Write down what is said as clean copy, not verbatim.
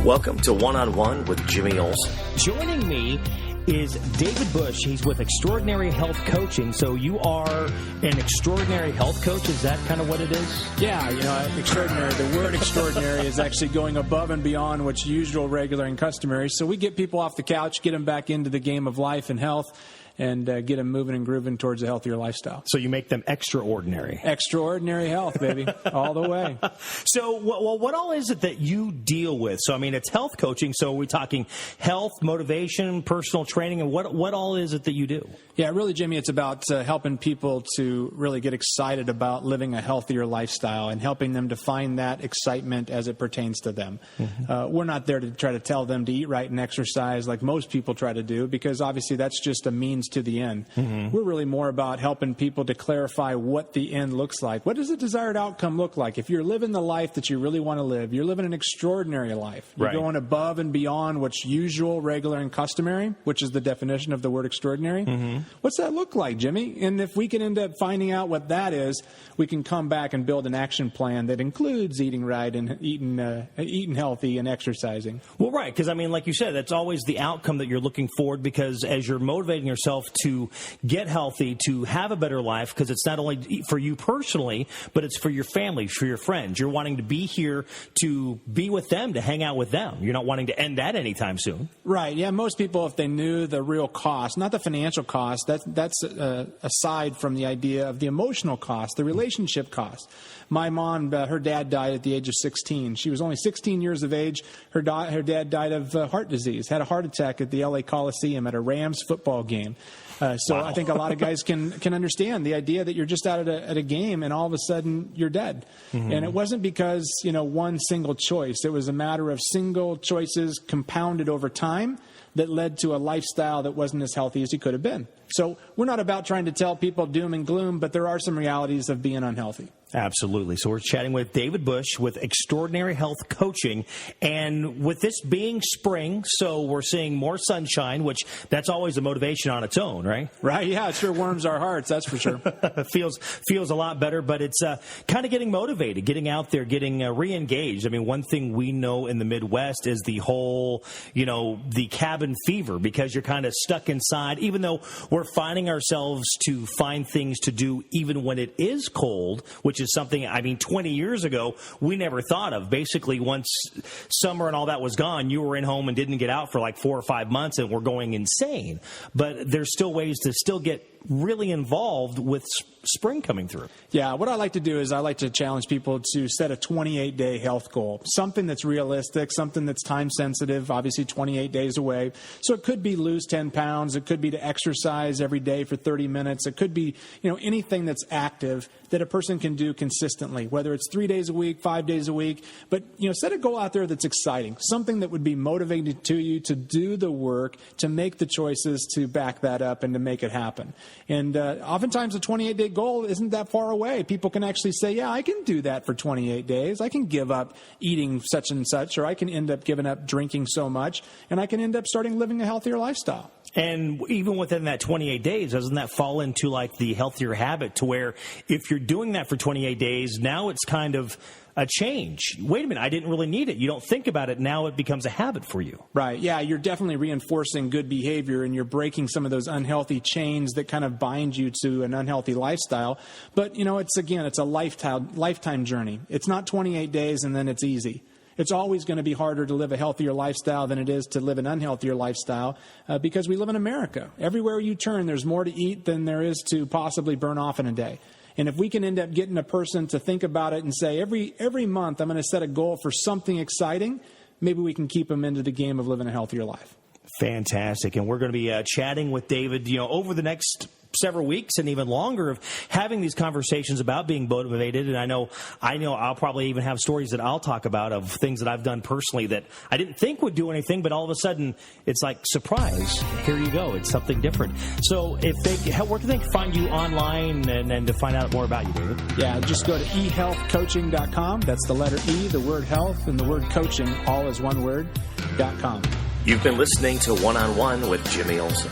Welcome to One-on-One with Jimmy Olsen. Joining me is David Bush. He's with Extraordinary Health Coaching. So you are an extraordinary health coach. Is that kind of what it is? Yeah, extraordinary. The word extraordinary is actually going above and beyond what's usual, regular, and customary. So we get people off the couch, get them back into the game of life and health, and get them moving and grooving towards a healthier lifestyle. So you make them extraordinary. Extraordinary health, baby, all the way. So what all is it that you deal with? So, I mean, it's health coaching, so we're talking health, motivation, personal training, and what all is it that you do? Yeah, really, Jimmy, it's about helping people to really get excited about living a healthier lifestyle and helping them to find that excitement as it pertains to them. Mm-hmm. We're not there to try to tell them to eat right and exercise like most people try to do, because obviously that's just a means to the end. Mm-hmm. We're really more about helping people to clarify what the end looks like. What does the desired outcome look like? If you're living the life that you really want to live, you're living an extraordinary life. You're going above and beyond what's usual, regular, and customary, which is the definition of the word extraordinary. Mm-hmm. What's that look like, Jimmy? And if we can end up finding out what that is, we can come back and build an action plan that includes eating right and eating healthy and exercising. Well, right, because, I mean, like you said, that's always the outcome that you're looking forward, because as you're motivating yourself to get healthy, to have a better life, because it's not only for you personally, but it's for your family, for your friends. You're wanting to be here to be with them, to hang out with them. You're not wanting to end that anytime soon. Right. Yeah, most people, if they knew the real cost, not the financial cost, that's aside from the idea of the emotional cost, the relationship cost. My mom, her dad died at the age of 16. She was only 16 years of age. Her dad died of heart disease, had a heart attack at the LA Coliseum at a Rams football game. So wow. I think a lot of guys can understand the idea that you're just out at a game and all of a sudden you're dead. Mm-hmm. And it wasn't because, one single choice. It was a matter of single choices compounded over time that led to a lifestyle that wasn't as healthy as he could have been. So we're not about trying to tell people doom and gloom, but there are some realities of being unhealthy. Absolutely. So we're chatting with David Bush with Extraordinary Health Coaching. And with this being spring, so we're seeing more sunshine, which that's always a motivation on its own, right? Right. Yeah, it sure warms our hearts. That's for sure. feels a lot better, but it's kind of getting motivated, getting out there, getting re-engaged. I mean, one thing we know in the Midwest is the whole, the cabin fever, because you're kind of stuck inside, even though we're finding ourselves to find things to do even when it is cold, which is something, 20 years ago, we never thought of. Basically, once summer and all that was gone, you were in home and didn't get out for like 4 or 5 months and were going insane. But there's still ways to still get really involved with spring coming through. Yeah, what I like to do is I like to challenge people to set a 28-day health goal, something that's realistic, something that's time-sensitive, obviously 28 days away. So it could be lose 10 pounds. It could be to exercise every day for 30 minutes. It could be, anything that's active that a person can do consistently, whether it's 3 days a week, 5 days a week. But, set a goal out there that's exciting, something that would be motivating to you to do the work, to make the choices, to back that up and to make it happen. And oftentimes a 28-day goal isn't that far away. People can actually say, yeah, I can do that for 28 days. I can give up eating such and such, or I can end up giving up drinking so much, and I can end up starting living a healthier lifestyle. And even within that 28 days, doesn't that fall into like the healthier habit, to where if you're doing that for 28 days, now it's kind of a change. Wait a minute, I didn't really need it. You don't think about it. Now it becomes a habit for you. Right. Yeah, you're definitely reinforcing good behavior, and you're breaking some of those unhealthy chains that kind of bind you to an unhealthy lifestyle. But, it's a lifetime journey. It's not 28 days and then it's easy. It's always going to be harder to live a healthier lifestyle than it is to live an unhealthier lifestyle because we live in America. Everywhere you turn, there's more to eat than there is to possibly burn off in a day. And if we can end up getting a person to think about it and say, every month I'm going to set a goal for something exciting, maybe we can keep them into the game of living a healthier life. Fantastic. And we're going to be chatting with David, over the next several weeks and even longer of having these conversations about being motivated. And I know I'll probably even have stories that I'll talk about of things that I've done personally that I didn't think would do anything, but all of a sudden it's like, surprise, here you go. It's something different. So where can they find you online and to find out more about you, David? Yeah, just go to ehealthcoaching.com. That's the letter E, the word health, and the word coaching, all as one word, .com. You've been listening to One-on-One with Jimmy Olsen.